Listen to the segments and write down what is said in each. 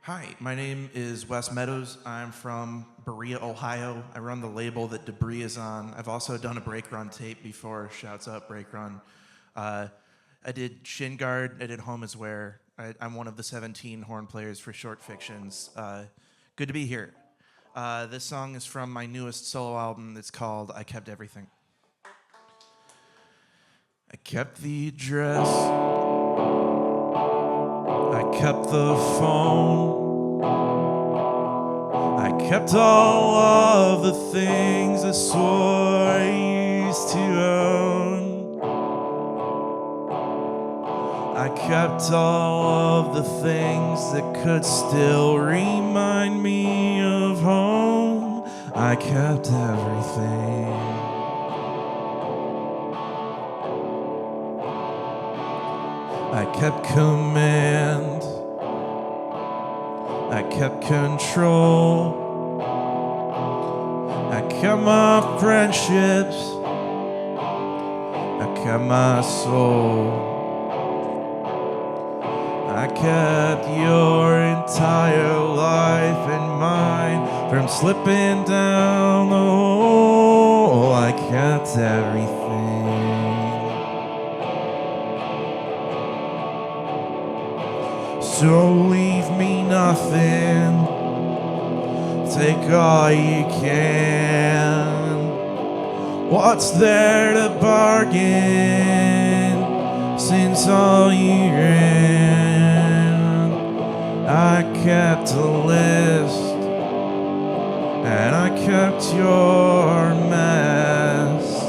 Hi, my name is Wes Meadows. I'm from Berea, Ohio. I run the label that Debris is on. I've also done a break run tape before. Shouts out break run. Uh, I did Shin Guard. I did Home Is Where. I'm one of the 17 horn players for Short Fictions. Good to be here. This song is from my newest solo album. It's called I Kept Everything. I kept the address. I kept the phone. I kept all of the things I swore I used to own. I kept all of the things that could still remind me of home. I kept everything. I kept command. I kept control. I kept my friendships. I kept my soul. I kept your entire life and mine from slipping down the hole. I kept everything. So leave me nothing. Take all you can. What's there to bargain since all you ran? I kept a list and I kept your mess.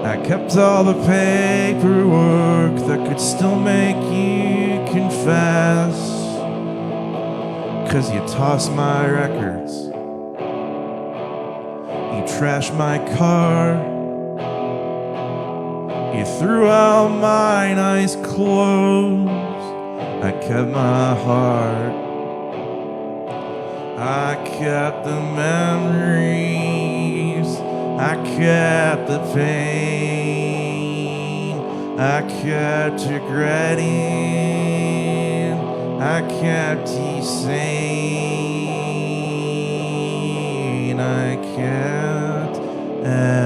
I kept all the paperwork that could still make you confess. 'Cause you tossed my records, you trashed my car, you threw out my nice clothes. I kept my heart. I kept the memories, I kept the pain, I kept regretting, I kept you sane. I kept everything.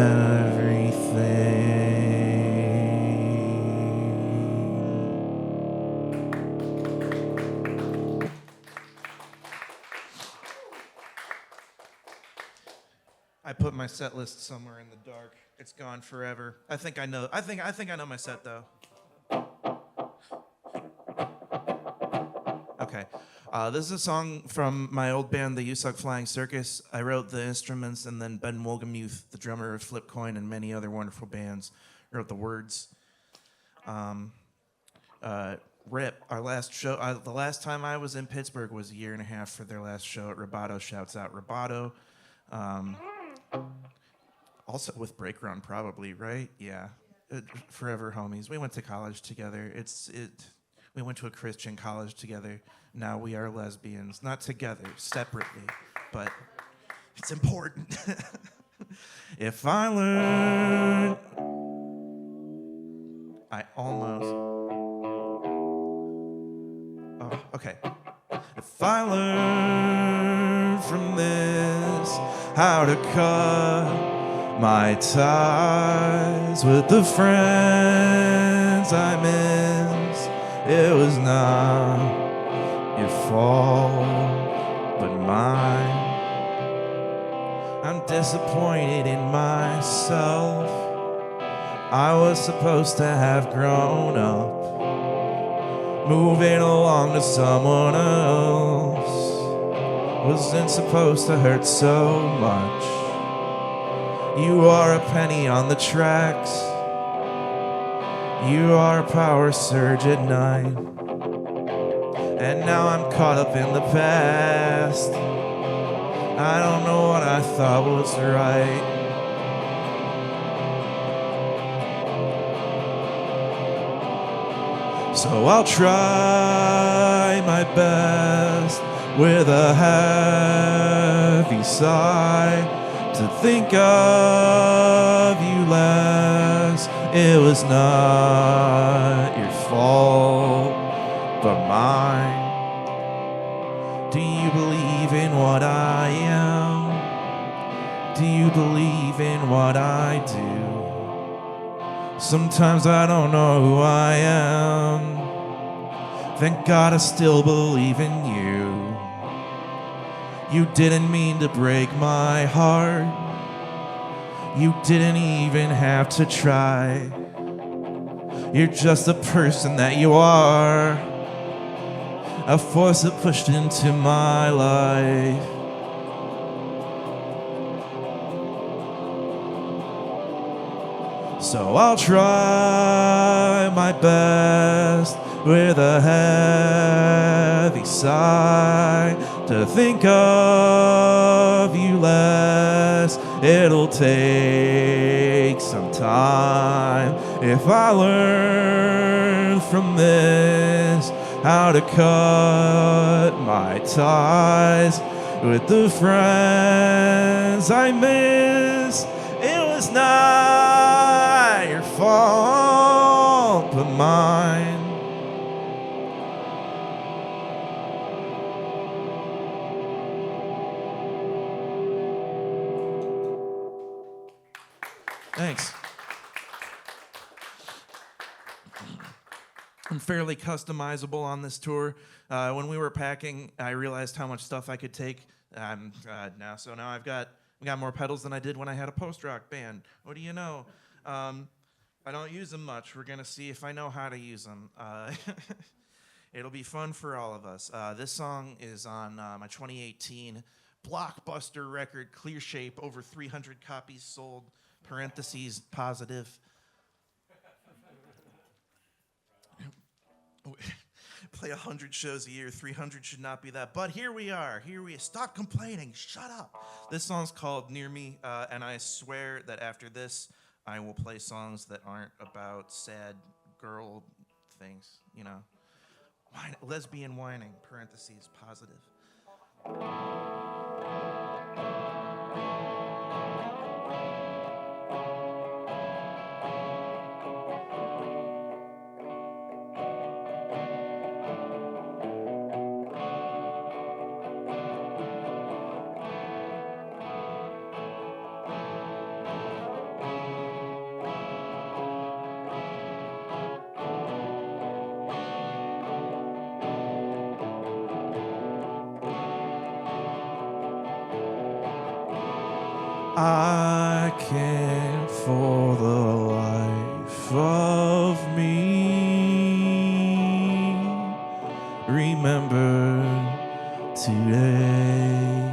I put my set list somewhere in the dark. It's gone forever. I think I know my set though. Okay. This is a song from my old band, the You Suck Flying Circus. I wrote the instruments, and then Ben Wolgamuth, the drummer of Flipcoin and many other wonderful bands, wrote the words. RIP, our last show, the last time I was in Pittsburgh was a year and a half for their last show at Roboto. Shouts out Roboto. Also with Break Run, probably, right? Yeah. Forever homies. We went to college together. We went to a Christian college together. Now we are lesbians. Not together, separately. But it's important. If I learn... I almost... Oh, okay. If I learn from this how to cut my ties with the friends I miss, it was not your fault, but mine. I'm disappointed in myself. I was supposed to have grown up, moving along to someone else. Wasn't supposed to hurt so much. You are a penny on the tracks. You are a power surge at night. And now I'm caught up in the past. I don't know what I thought was right. So I'll try my best with a heavy sigh to think of you less. It was not your fault, but mine. Do you believe in what I am? Do you believe in what I do? Sometimes I don't know who I am. Thank God I still believe in you. You didn't mean to break my heart. You didn't even have to try. You're just the person that you are, a force that pushed into my life. So I'll try my best with a heavy sigh to think of you less. It'll take some time if I learn from this how to cut my ties with the friends I miss. It was not your fault, but mine. Thanks. I'm fairly customizable on this tour. When we were packing, I realized how much stuff I could take. Now I've got more pedals than I did when I had a post-rock band. What do you know? I don't use them much. We're gonna see if I know how to use them. It'll be fun for all of us. This song is on my 2018 blockbuster record, Clear Shape, over 300 copies sold. Parentheses, positive. Play 100 shows a year, 300 should not be that. But here we are. Stop complaining. Shut up. This song's called Near Me, and I swear that after this, I will play songs that aren't about sad girl things, you know. Lesbian whining, parentheses, positive. I can't for the life of me remember today.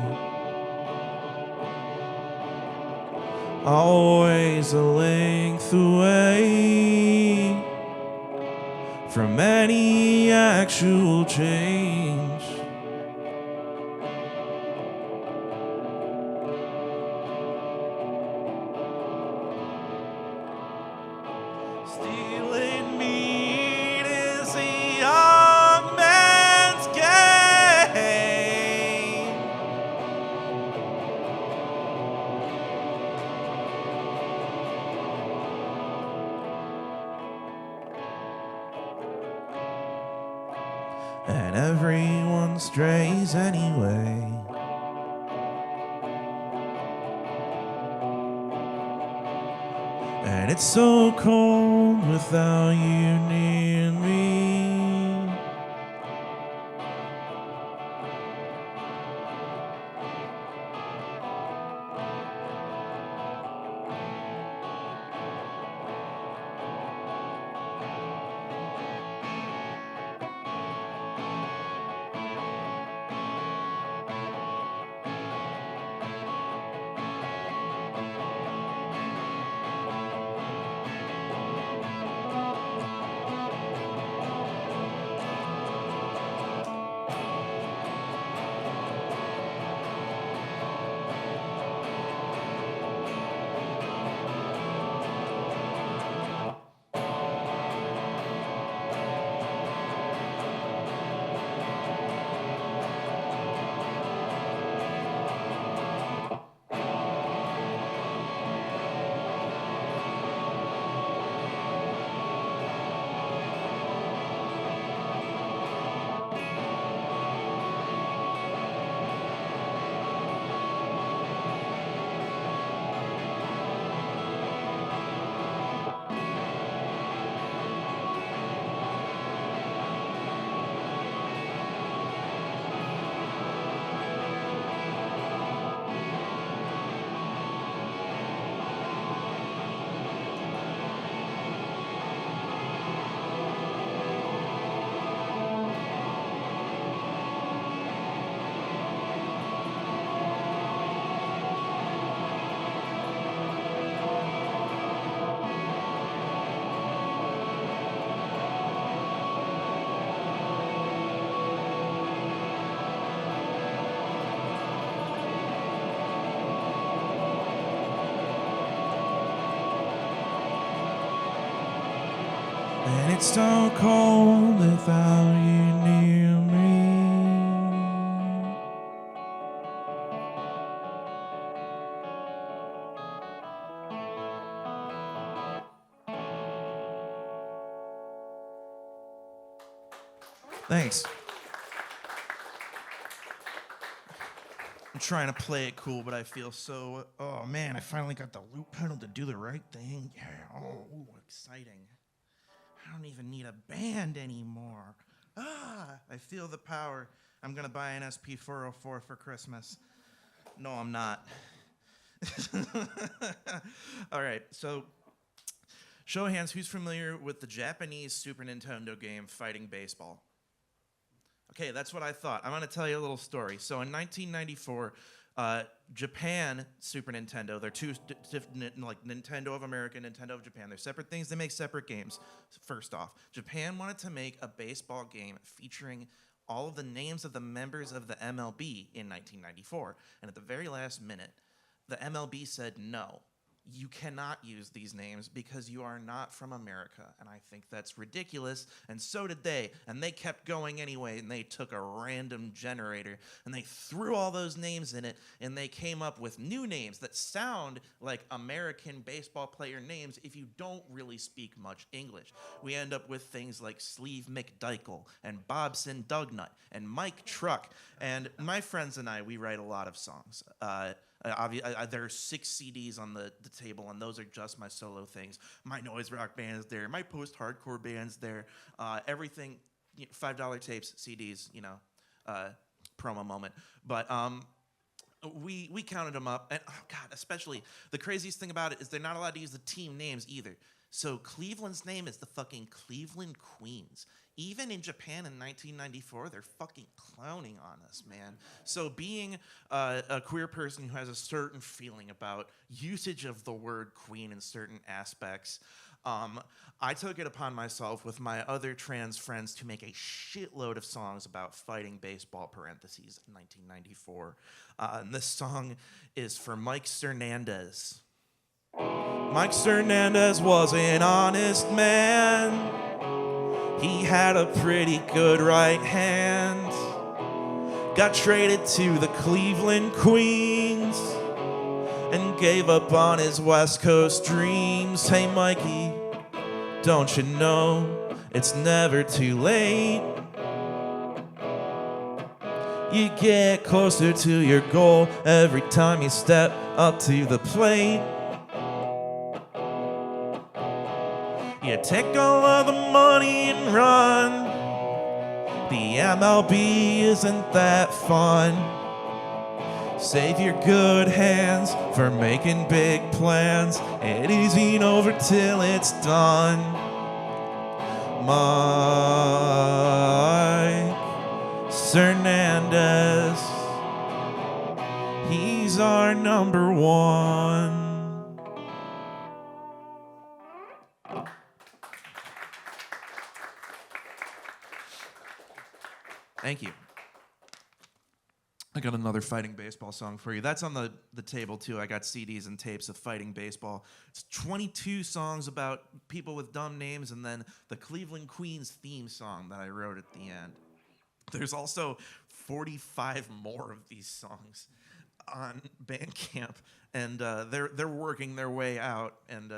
Always a length away from any actual change. Stealing meat is a young man's game. And everyone strays anyway. And it's so cold without you near me. And it's so cold without you near me. Thanks. I'm trying to play it cool, but I feel so, oh man, I finally got the loop pedal to do the right thing. Yeah, oh, ooh, exciting. I don't even need a band anymore. I feel the power. I'm gonna buy an SP404 for Christmas. No, I'm not. All right, so show of hands, who's familiar with the Japanese Super Nintendo game Fighting Baseball? Okay, that's what I thought. I'm going to tell you a little story. So in 1994, Japan Super Nintendo, they're two different, like Nintendo of America, Nintendo of Japan. They're separate things. They make separate games. First off, Japan wanted to make a baseball game featuring all of the names of the members of the MLB in 1994. And at the very last minute, the MLB said no. You cannot use these names because you are not from America. And I think that's ridiculous. And so did they. And they kept going anyway. And they took a random generator and they threw all those names in it. And they came up with new names that sound like American baseball player names if you don't really speak much English. We end up with things like Sleeve McDykel and Bobson Dugnut and Mike Truck. And my friends and I, we write a lot of songs. There are 6 CDs on the table, and those are just my solo things. My noise rock band is there. My post-hardcore band's there. Everything, $5 tapes, CDs, promo moment. But we counted them up, and oh God, especially the craziest thing about it is they're not allowed to use the team names either. So Cleveland's name is the fucking Cleveland Queens. Even in Japan in 1994, they're fucking clowning on us, man. So being a queer person who has a certain feeling about usage of the word queen in certain aspects, I took it upon myself with my other trans friends to make a shitload of songs about fighting baseball, parentheses, in 1994. And this song is for Mike Cernandez. Mike Cernandez was an honest man. He had a pretty good right hand. Got traded to the Cleveland Queens and gave up on his West Coast dreams. Hey Mikey, don't you know it's never too late? You get closer to your goal every time you step up to the plate. You take all of the money and run. The MLB isn't that fun. Save your good hands for making big plans. It isn't over till it's done. Mike Cernandez, he's our number one. Thank you. I got another Fighting Baseball song for you. That's on the table, too. I got CDs and tapes of Fighting Baseball. It's 22 songs about people with dumb names, and then the Cleveland Queens theme song that I wrote at the end. There's also 45 more of these songs on Bandcamp, and they're working their way out, and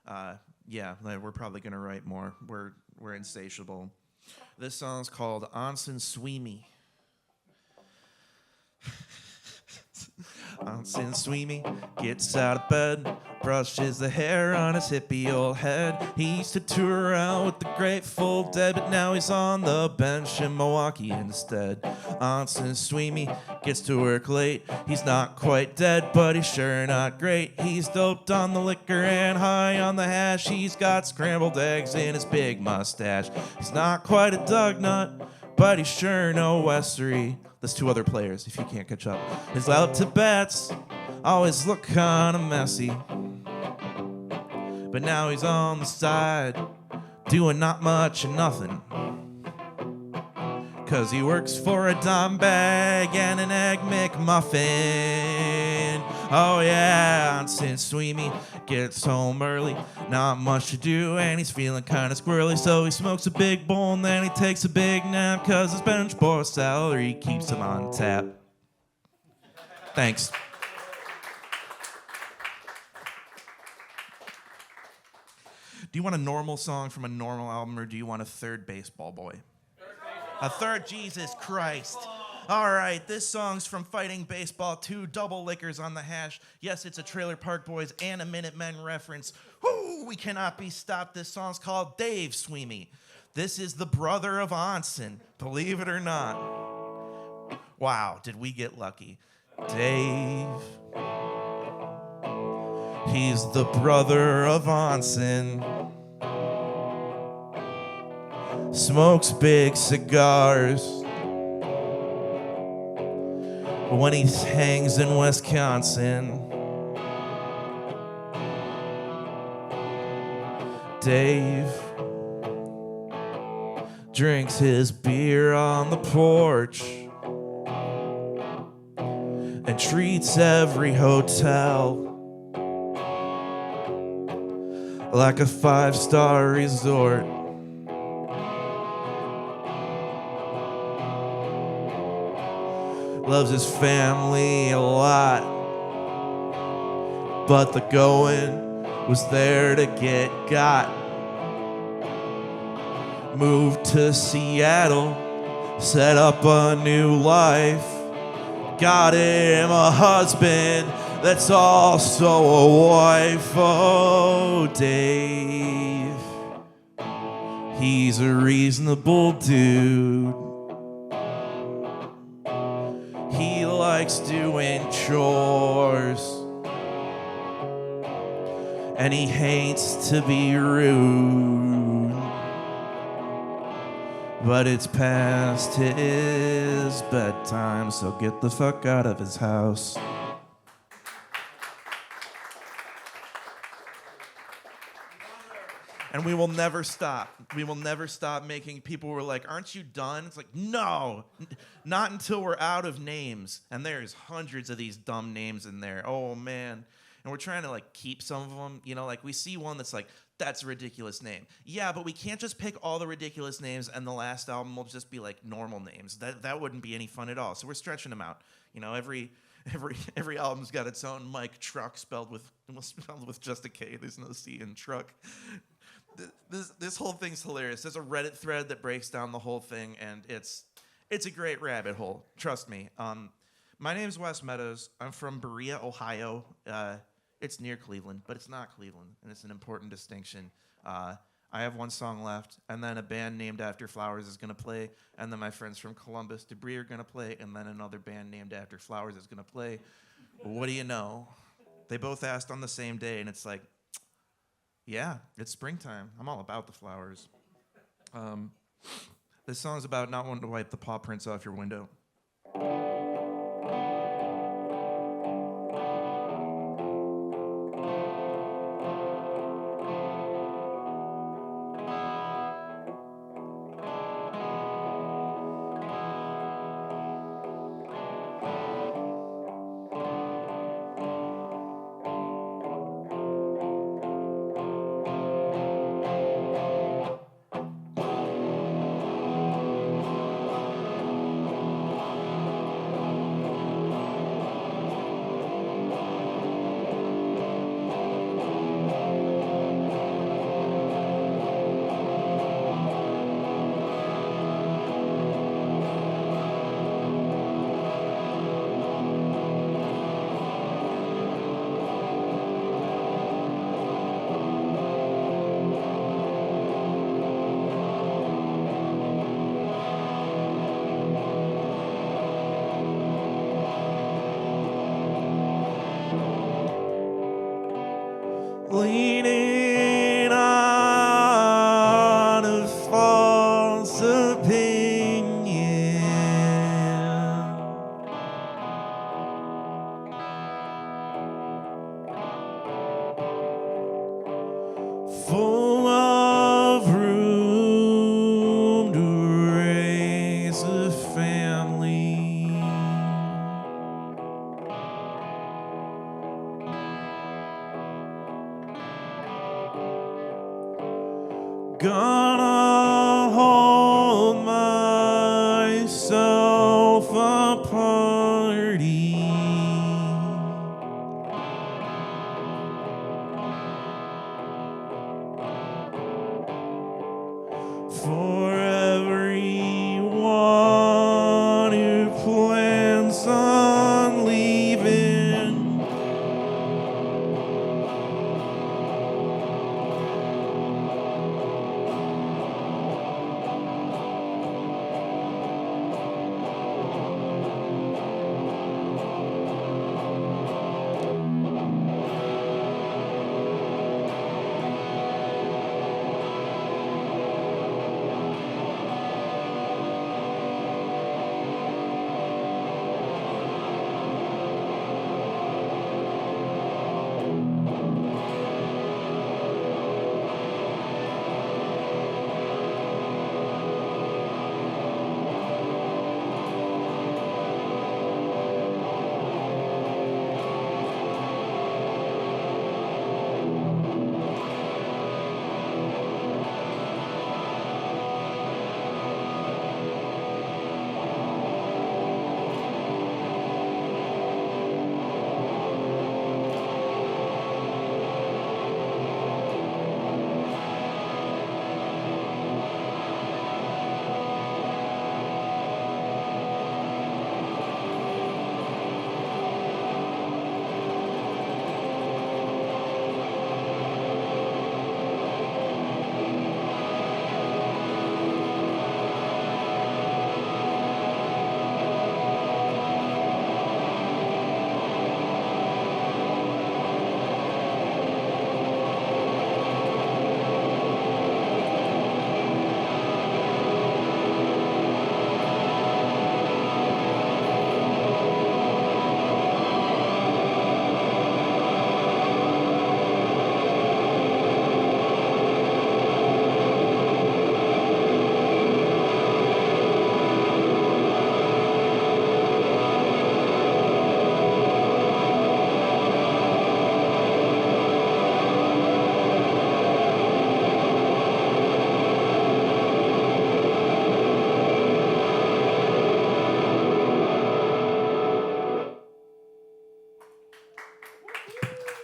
we're probably gonna write more. We're insatiable. This song's called Onsen Sweemy. Onsen Sweemy gets out of bed, brushes the hair on his hippie old head. He used to tour around with the Grateful Dead, but now he's on the bench in Milwaukee instead. Onsen Sweemy gets to work late. He's not quite dead, but he's sure not great. He's doped on the liquor and high on the hash. He's got scrambled eggs in his big mustache. He's not quite a Doug Nut, but he's sure no Westery. There's 2 other players, if you can't catch up. His out to bats always look kinda messy, but now he's on the side, doing not much and nothing. 'cause he works for a dime bag and an Egg McMuffin. Oh yeah, and since Sweemy gets home early, not much to do, and he's feeling kinda squirrely, so he smokes a big bowl and then he takes a big nap, 'cause his bench boy salary keeps him on tap. Thanks. Do you want a normal song from a normal album, or do you want a third Baseball Boy? A third, Jesus Christ. All right, this song's from Fighting Baseball 2, Double Lickers on the Hash. Yes, it's a Trailer Park Boys and a Minutemen reference. Woo, we cannot be stopped. This song's called Dave Sweemy. This is the brother of Onsen, believe it or not. Wow, did we get lucky. Dave, he's the brother of Onsen. Smokes big cigars when he hangs in Wisconsin. Dave drinks his beer on the porch and treats every hotel like a 5-star resort. Loves his family a lot, but the going was there to get got. Moved to Seattle, set up a new life. Got him a husband that's also a wife. Oh, Dave, he's a reasonable dude. He likes doing chores, and he hates to be rude, but it's past his bedtime, so get the fuck out of his house. And we will never stop. We will never stop making people who are like, aren't you done? It's like, no, not until we're out of names. And there's hundreds of these dumb names in there. Oh, man. And we're trying to, like, keep some of them. You know, like, we see one that's like, that's a ridiculous name. Yeah, but we can't just pick all the ridiculous names and the last album will just be, like, normal names. That wouldn't be any fun at all. So we're stretching them out. You know, every album's got its own Mike Truck spelled with just a K. There's no C in truck. This whole thing's hilarious. There's a Reddit thread that breaks down the whole thing, and it's a great rabbit hole. Trust me. My name's Wes Meadows. I'm from Berea, Ohio. It's near Cleveland, but it's not Cleveland, and it's an important distinction. I have one song left, and then a band named after flowers is going to play, and then my friends from Columbus, Debris are going to play, and then another band named after flowers is going to play. What do you know? They both asked on the same day, and it's like, yeah, it's springtime. I'm all about the flowers. This song's about not wanting to wipe the paw prints off your window. a party. For everyone who plans on leaving.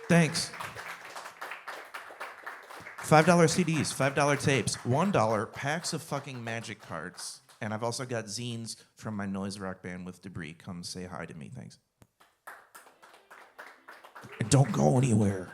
Thanks. $5 CDs, $5 tapes, $1 packs of fucking magic cards. And I've also got zines from my noise rock band with Debris. Come say hi to me. Thanks. And don't go anywhere.